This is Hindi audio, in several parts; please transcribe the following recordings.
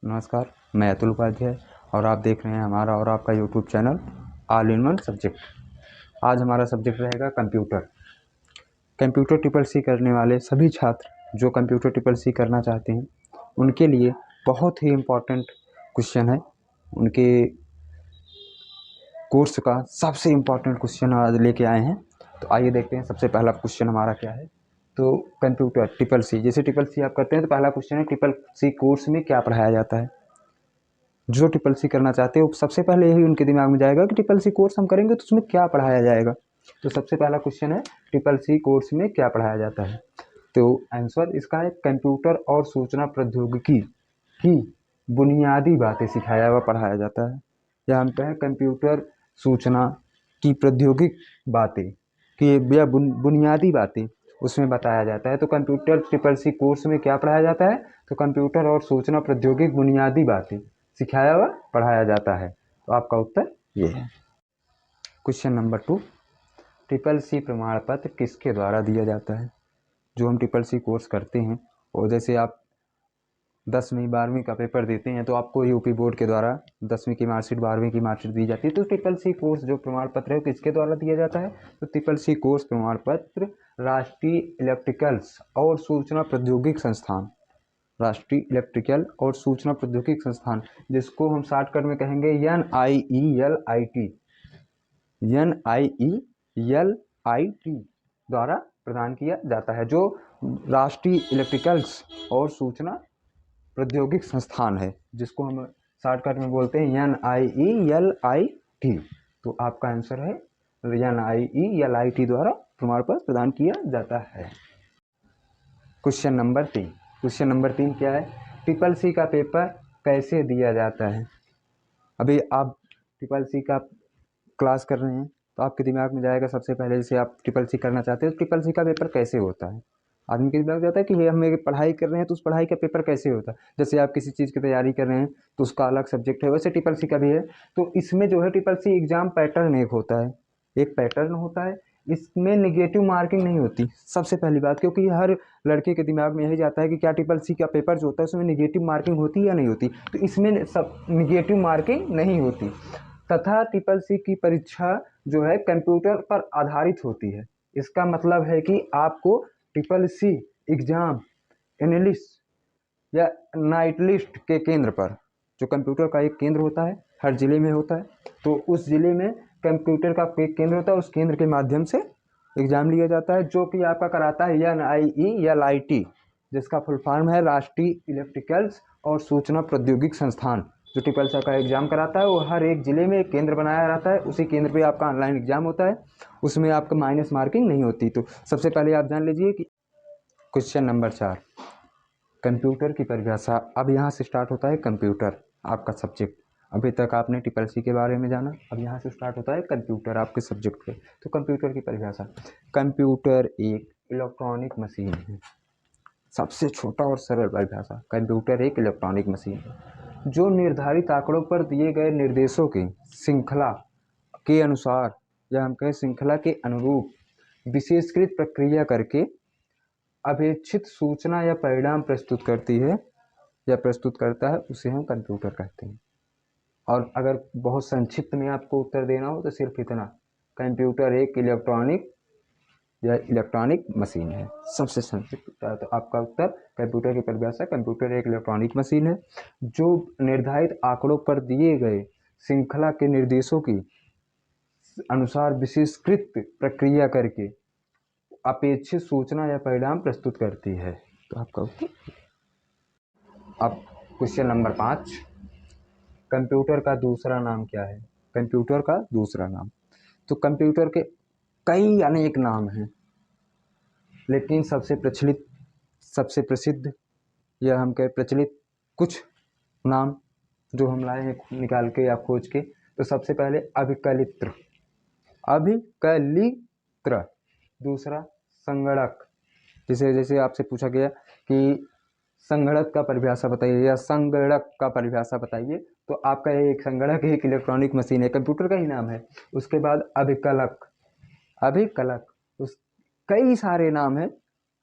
नमस्कार, मैं अतुल उपाध्याय और आप देख रहे हैं हमारा और आपका YouTube channel all in one subject. आज हमारा सब्जेक्ट रहेगा कंप्यूटर। कंप्यूटर ट्रिपल सी करने वाले सभी छात्र जो कंप्यूटर ट्रिपल सी करना चाहते हैं उनके लिए बहुत ही इम्पोर्टेंट क्वेश्चन है। उनके कोर्स का सबसे इम्पोर्टेंट क्वेश्चन आज लेके आए हैं। तो आइए देखते हैं सबसे पहला क्वेश्चन हमारा क्या है। तो कंप्यूटर ट्रिपल सी, जैसे ट्रिपल सी आप करते हैं तो पहला क्वेश्चन है ट्रिपल सी कोर्स में क्या पढ़ाया जाता है। जो ट्रिपल सी करना चाहते हो सबसे पहले यही उनके दिमाग में जाएगा कि ट्रिपल सी कोर्स हम करेंगे तो उसमें क्या पढ़ाया जाएगा। तो सबसे पहला क्वेश्चन है ट्रिपल सी कोर्स में क्या पढ़ाया जाता है। तो आंसर इसका है कंप्यूटर और सूचना प्रौद्योगिकी की बुनियादी बातें सिखाया व पढ़ाया जाता है। या हम कहें कंप्यूटर सूचना की प्रौद्योगिक बातें कि या बुनियादी बातें उसमें बताया जाता है। तो कंप्यूटर ट्रिपल सी कोर्स में क्या पढ़ाया जाता है, तो कंप्यूटर और सूचना प्रौद्योगिक बुनियादी बातें सिखाया व पढ़ाया जाता है। तो आपका उत्तर ये है। क्वेश्चन नंबर 2, ट्रिपल सी प्रमाण पत्र किसके द्वारा दिया जाता है। जो हम ट्रिपल सी कोर्स करते हैं और जैसे आप 10वीं 12वीं का पेपर देते हैं तो आपको यूपी बोर्ड के द्वारा 10वीं की मार्कशीट 12वीं की मार्कशीट दी जाती है। तो ट्रिपल सी कोर्स जो प्रमाण पत्र है किसके द्वारा दिया जाता है, तो ट्रिपल सी कोर्स प्रमाण पत्र राष्ट्रीय इलेक्ट्रिकल्स और सूचना प्रौद्योगिकी संस्थान, राष्ट्रीय इलेक्ट्रिकल और सूचना प्रौद्योगिकी संस्थान, जिसको हम शॉर्टकट में कहेंगे NIELIT द्वारा प्रदान किया जाता है। जो राष्ट्रीय इलेक्ट्रिकल्स और सूचना प्रौद्योगिकी संस्थान है जिसको हम शॉर्टकट में बोलते हैं NIELIT। तो आपका आंसर है NIELIT द्वारा प्रमाण पत्र प्रदान किया जाता है। क्वेश्चन नंबर 3 क्या है, ट्रिपल सी का पेपर कैसे दिया जाता है। अभी आप ट्रिपल सी का क्लास कर रहे हैं तो आपके दिमाग में जाएगा सबसे पहले, जैसे आप ट्रिपल सी करना चाहते हैं तो ट्रिपल सी का पेपर कैसे होता है। आदमी के दिमाग में जाता है कि ये हम एक पढ़ाई कर रहे हैं तो उस पढ़ाई का पेपर कैसे होता है। जैसे आप किसी चीज़ की तैयारी कर रहे हैं तो उसका अलग सब्जेक्ट है, वैसे ट्रिपल सी का भी है। तो इसमें जो है ट्रिपल सी एग्जाम पैटर्न एक होता है, एक पैटर्न होता है। इसमें निगेटिव मार्किंग नहीं होती सबसे पहली बात, क्योंकि हर लड़के के दिमाग में यही जाता है कि क्या ट्रिपल सी का पेपर जो होता है उसमें निगेटिव मार्किंग होती है या नहीं होती। तो इसमें सब निगेटिव मार्किंग नहीं होती तथा ट्रिपल सी की परीक्षा जो है कंप्यूटर पर आधारित होती है। इसका मतलब है कि आपको ट्रिपल सी एग्जाम एनालिस्ट या नाइट लिस्ट के केंद्र पर, जो कंप्यूटर का एक केंद्र होता है हर जिले में होता है, तो उस जिले में कंप्यूटर का एक केंद्र होता है, उस केंद्र के माध्यम से एग्जाम लिया जाता है जो कि आपका कराता है NIELIT, जिसका फुल फॉर्म है राष्ट्रीय इलेक्ट्रिकल्स और सूचना प्रौद्योगिकी संस्थान। जो ट्रिपल सी का एग्जाम कराता है वो हर एक जिले में एक केंद्र बनाया रहता है, उसी केंद्र पे आपका ऑनलाइन एग्जाम होता है, उसमें आपका माइनस मार्किंग नहीं होती। तो सबसे पहले आप जान लीजिए कि क्वेश्चन नंबर 4, कंप्यूटर की परिभाषा। अब यहाँ से स्टार्ट होता है कंप्यूटर आपका सब्जेक्ट। अभी तक आपने ट्रिपल सी के बारे में जाना, अब यहाँ से स्टार्ट होता है कंप्यूटर आपके सब्जेक्ट पे। तो कंप्यूटर की परिभाषा, कंप्यूटर एक इलेक्ट्रॉनिक मशीन है। सबसे छोटा और सरल परिभाषा, कंप्यूटर एक इलेक्ट्रॉनिक मशीन है जो निर्धारित आंकड़ों पर दिए गए निर्देशों की श्रृंखला के अनुसार या हम कहें श्रृंखला के अनुरूप विशेषकृत प्रक्रिया करके अपेक्षित सूचना या परिणाम प्रस्तुत करती है या प्रस्तुत करता है, उसे हम कंप्यूटर कहते हैं। और अगर बहुत संक्षिप्त में आपको उत्तर देना हो तो सिर्फ इतना, कंप्यूटर एक इलेक्ट्रॉनिक मशीन है। सबसे संक्षिप्त उत्तर, तो आपका उत्तर कंप्यूटर की परिभाषा, कंप्यूटर एक इलेक्ट्रॉनिक मशीन है जो निर्धारित आंकड़ों पर दिए गए श्रृंखला के निर्देशों की अनुसार विशेषकृत प्रक्रिया करके अपेक्षित सूचना या परिणाम प्रस्तुत करती है। तो आपका उत्तर। अब क्वेश्चन नंबर 5, कंप्यूटर का दूसरा नाम क्या है। कंप्यूटर का दूसरा नाम, तो कंप्यूटर के कई अनेक नाम हैं, लेकिन सबसे प्रसिद्ध या हम कहें प्रचलित कुछ नाम जो हम लाए हैं निकाल के या खोज के। तो सबसे पहले अभिकलित्र, दूसरा संगणक। जैसे आपसे पूछा गया कि संगणक का परिभाषा बताइए या संगणक का परिभाषा बताइए, तो आपका एक संगणक एक इलेक्ट्रॉनिक मशीन है, कंप्यूटर का ही नाम है। उसके बाद अभिकलक उस कई सारे नाम हैं,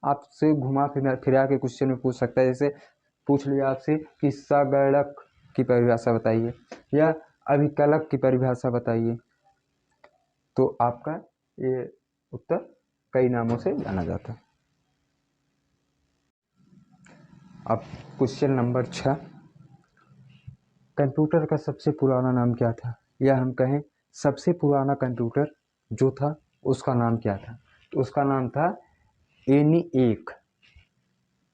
आपसे घुमा फिरा के क्वेश्चन में पूछ सकता है। जैसे पूछ लिया आपसे कि सगणक की परिभाषा बताइए या अभिकलक की परिभाषा बताइए, तो आपका ये उत्तर कई नामों से जाना जाता है। अब क्वेश्चन नंबर 6, कंप्यूटर का सबसे पुराना नाम क्या था, या हम कहें सबसे पुराना कंप्यूटर जो था उसका नाम क्या था? तो उसका नाम था ENIAC,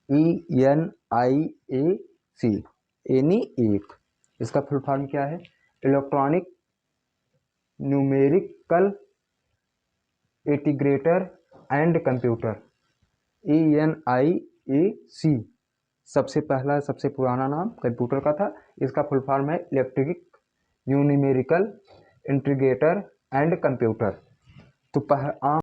ENIAC, ENIAC। इसका फुल फॉर्म क्या है? Electronic numerical integrator and computer, ENIAC सबसे पहला सबसे पुराना नाम कंप्यूटर का था। इसका फुल फॉर्म है electric numerical integrator and computer. तो आम